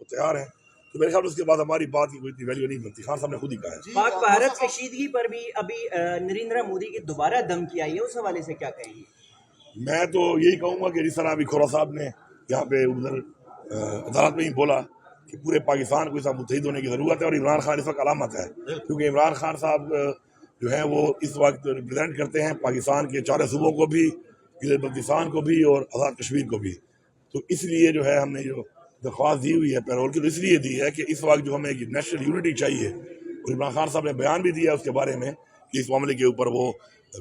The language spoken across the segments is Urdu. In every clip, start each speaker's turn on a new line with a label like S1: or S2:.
S1: وہ تیار ہیں، تو میرے خیال میں اس کے بعد ہماری بات کی کوئی اتنی ویلیو نہیں بنتی. خان صاحب نے خود ہی کہا ہے.
S2: پاک بھارت کشیدگی پر بھی ابھی نریندر مودی کی دوبارہ دھمکی آئی ہے، اس حوالے سے کیا کہیں گے؟
S1: میں تو یہی کہوں گا کہ جس طرح ابھی کھورا صاحب نے یہاں پہ ادھر عدالت میں ہی بولا کہ پورے پاکستان کو اس وقت متحد ہونے کی ضرورت ہے، اور عمران خان اس وقت علامت ہے، کیونکہ عمران خان صاحب جو ہیں وہ اس وقت ریپرزینٹ کرتے ہیں پاکستان کے 4 صوبوں کو بھی، ضلع بلتستان کو بھی اور آزاد کشمیر کو بھی. تو اس لیے جو ہے ہم نے جو درخواست دی ہوئی ہے پیرول کی، تو اس لیے دی ہے کہ اس وقت جو ہمیں نیشنل یونٹی چاہیے، اور عمران خان صاحب نے بیان بھی دیا اس کے بارے میں کہ اس معاملے کے اوپر وہ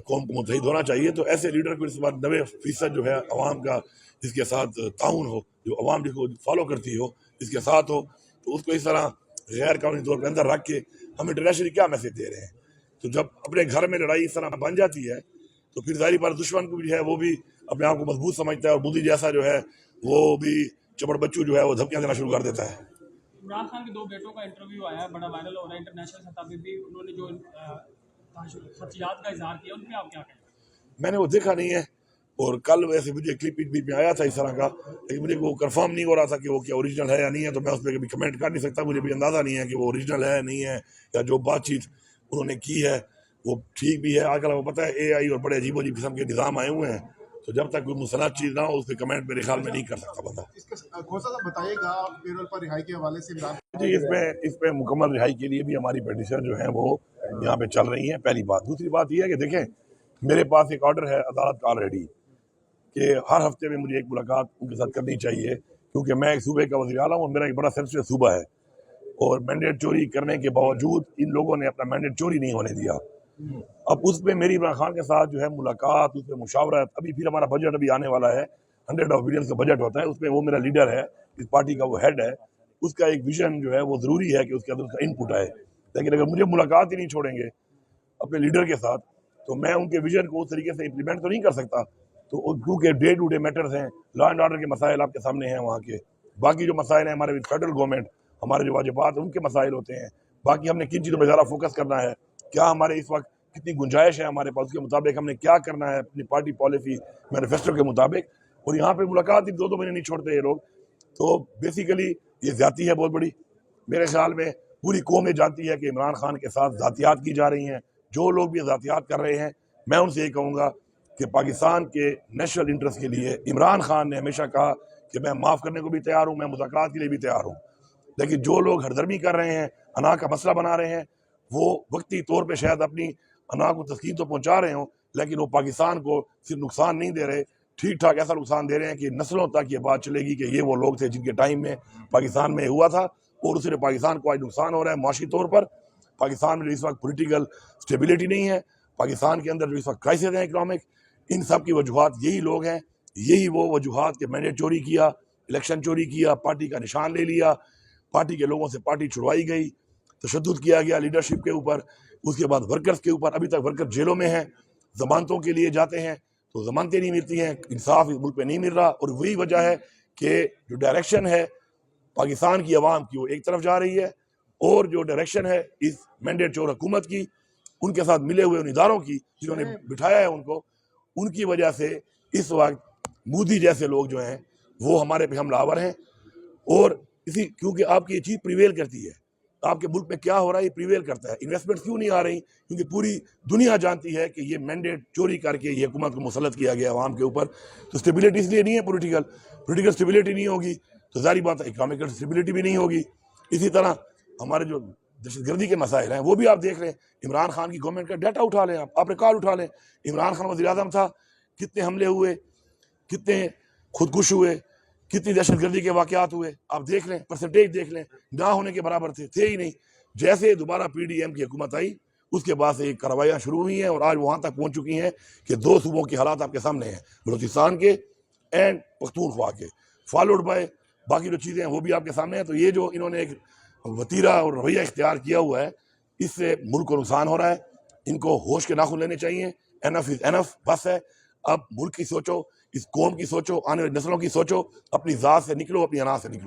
S1: قوم کو متحد ہونا چاہیے. تو ایسے لیڈر کو اس بار 90% جو ہے عوام کا اس کے ساتھ تعاون ہو، جو عوام جس کو فالو کرتی ہو اس کے ساتھ ہو، تو اس کو اس طرح غیر قانونی طور پہ اندر رکھ کے ہم انٹرنیشنلی کیا میسج دے رہے ہیں. تو جب اپنے گھر میں لڑائی اس طرح بن جاتی ہے تو پھر ظاہری بات دشمن کو بھی ہے وہ بھی اپنے آپ کو مضبوط سمجھتا ہے، اور مودی جیسا جو ہے وہ بھی چپڑ بچو جو ہے وہ دھمکیاں دینا شروع کر دیتا ہے.
S3: عمران خان کے 2 بیٹوں کا انٹرویو آیا ہے، بڑا وائرل ہو رہا ہے انٹرنیشنل سطح پہ بھی، انہوں نے جو خدشات کا اظہار کیا، ان پہ آپ کیا کہیں؟
S1: میں نے وہ دیکھا نہیں ہے، اور کل ویسے مجھے کلپ میں آیا تھا اس طرح کا، لیکن مجھے وہ کنفرم نہیں ہو رہا تھا کہ وہ کیا اوریجنل ہے یا نہیں ہے، تو میں اس پہ کبھی کمنٹ کر نہیں سکتا. مجھے بھی اندازہ نہیں ہے کہ وہ اوریجنل ہے نہیں ہے، یا جو بات چیت انہوں نے کی ہے وہ ٹھیک بھی ہے. آج کل وہ پتہ ہے اے آئی اور بڑے عجیب و عجیب قسم کے نظام آئے ہوئے ہیں، تو جب تک کوئی مستند چیز نہ ہو اس پہ کمنٹ میرے خیال میں نہیں کر سکتا بندہ.
S4: بتائیے گا پیرول پر رہائی کے حوالے سے
S1: جی اس پہ مکمل رہائی کے لیے بھی ہماری پیٹیشن جو ہیں وہ یہاں پہ چل رہی ہیں. پہلی بات. دوسری بات یہ ہے کہ دیکھیں میرے پاس ایک آرڈر ہے عدالت کا آلریڈی کہ ہر ہفتے میں مجھے ایک ملاقات ان کے ساتھ کرنی چاہیے، کیونکہ میں ایک صوبے کا وزیر اعلیٰ ہوں اور میرا ایک بڑا سینسٹیو صوبہ ہے، اور مینڈیٹ چوری کرنے کے باوجود ان لوگوں نے اپنا مینڈیٹ چوری نہیں ہونے دیا. اب اس پہ میری عمران خان کے ساتھ جو ہے ملاقات، اس پہ مشاورت، ابھی پھر ہمارا بجٹ ابھی آنے والا ہے، 100 بلین کا بجٹ ہوتا ہے، اس میں وہ میرا لیڈر ہے، اس پارٹی کا وہ ہیڈ ہے، اس کا ایک ویژن جو ہے وہ ضروری ہے کہ اس کے اندر اس کا انپٹ آئے. لیکن اگر مجھے ملاقات ہی نہیں چھوڑیں گے اپنے لیڈر کے ساتھ تو میں ان کے ویژن کو اس طریقے سے امپلیمنٹ تو نہیں کر سکتا. تو کیونکہ ڈے ٹو ڈے میٹرز ہیں، لا اینڈ آرڈر کے مسائل آپ کے سامنے ہیں وہاں کے، باقی جو مسائل ہیں ہمارے فیڈرل گورنمنٹ، ہمارے جو واجبات ہیں ان کے مسائل ہوتے ہیں. باقی ہم نے کن چیزوں پہ زیادہ فوکس کرنا ہے، کیا ہمارے اس وقت کتنی گنجائش ہے ہمارے پاس، اس کے مطابق ہم نے کیا کرنا ہے اپنی پارٹی پالیسی مینیفیسٹو کے مطابق. اور یہاں پہ ملاقات ہی 2 مہینے نہیں چھوڑتے یہ لوگ. تو بیسیکلی یہ زیادتی ہے بہت بڑی. میرے خیال میں پوری قوم یہ جانتی ہے کہ عمران خان کے ساتھ ذاتیات کی جا رہی ہیں. جو لوگ بھی ذاتیات کر رہے ہیں میں ان سے یہ کہوں گا کہ پاکستان کے نیشنل انٹرسٹ کے لیے عمران خان نے ہمیشہ کہا کہ میں معاف کرنے کو بھی تیار ہوں، میں مذاکرات کے لیے بھی تیار ہوں. لیکن جو لوگ ہردرمی کر رہے ہیں، انا کا مسئلہ بنا رہے ہیں، وہ وقتی طور پہ شاید اپنی انا کو تسکین تو پہنچا رہے ہوں، لیکن وہ پاکستان کو صرف نقصان نہیں دے رہے، ٹھیک ٹھاک ایسا نقصان دے رہے ہیں کہ نسلوں تک یہ بات چلے گی کہ یہ وہ لوگ تھے جن کے ٹائم میں پاکستان میں ہوا تھا، اور اس سے پاکستان کو آج نقصان ہو رہا ہے معاشی طور پر. پاکستان میں جو اس وقت پولیٹیکل سٹیبلٹی نہیں ہے، پاکستان کے اندر جو اس وقت کرائسس ہیں اکنامک، ان سب کی وجوہات یہی لوگ ہیں. یہی وہ وجوہات کہ مینڈیٹ چوری کیا، الیکشن چوری کیا، پارٹی کا نشان لے لیا، پارٹی کے لوگوں سے پارٹی چھڑوائی گئی، تشدد کیا گیا لیڈرشپ کے اوپر، اس کے بعد ورکرز کے اوپر. ابھی تک ورکر جیلوں میں ہیں، ضمانتوں کے لیے جاتے ہیں تو ضمانتیں نہیں ملتی ہیں، انصاف اس ملک پہ نہیں مل رہا. اور وہی وجہ ہے کہ جو ڈائریکشن ہے پاکستان کی عوام کی وہ ایک طرف جا رہی ہے، اور جو ڈائریکشن ہے اس مینڈیٹ چور حکومت کی، ان کے ساتھ ملے ہوئے ان اداروں کی جنہوں نے بٹھایا ہے ان کو، ان کی وجہ سے اس وقت مودی جیسے لوگ جو ہیں وہ ہمارے پہ حملہ آور ہیں. اور کیونکہ آپ کی یہ چیز پریویل کرتی ہے، آپ کے ملک میں کیا ہو رہا ہے یہ پریویل کرتا ہے. انویسٹمنٹ کیوں نہیں آ رہی؟ کیونکہ پوری دنیا جانتی ہے کہ یہ مینڈیٹ چوری کر کے یہ حکومت کو مسلط کیا گیا عوام کے اوپر. تو اسٹیبلٹی اس لیے نہیں ہے، پولیٹیکل اسٹیبلٹی نہیں ہوگی تو ظاہری بات ہے اکنامکل اسٹیبلٹی بھی نہیں ہوگی. اسی طرح ہمارے جو دہشت گردی کے مسائل ہیں وہ بھی آپ دیکھ لیں. عمران خان کی گورنمنٹ کا ڈیٹا اٹھا لیں، آپ ریکارڈ اٹھا لیں. عمران خان وزیر اعظم تھا، کتنے حملے ہوئے، کتنے خودکش ہوئے، کتنی دہشت گردی کے واقعات ہوئے، آپ دیکھ لیں، پرسنٹیج دیکھ لیں، نہ ہونے کے برابر تھے ہی نہیں. جیسے دوبارہ پی ڈی ایم کی حکومت آئی اس کے بعد سے ایک کارروائیاں شروع ہوئی ہیں، اور آج وہاں تک پہنچ چکی ہیں کہ 2 صوبوں کے حالات آپ کے سامنے ہیں، بلوچستان کے اینڈ پختونخوا کے، فالوڈ بائی باقی جو چیزیں ہیں وہ بھی آپ کے سامنے ہیں. تو یہ جو انہوں نے ایک وتیرہ اور رویہ اختیار کیا ہوا ہے، اس سے ملک کو نقصان ہو رہا ہے. ان کو ہوش کے ناخن لینے چاہیے. انف از انف، بس ہے. اب ملک کی سوچو، اس قوم کی سوچو، آنے والی نسلوں کی سوچو، اپنی ذات سے نکلو، اپنی انا سے نکلو.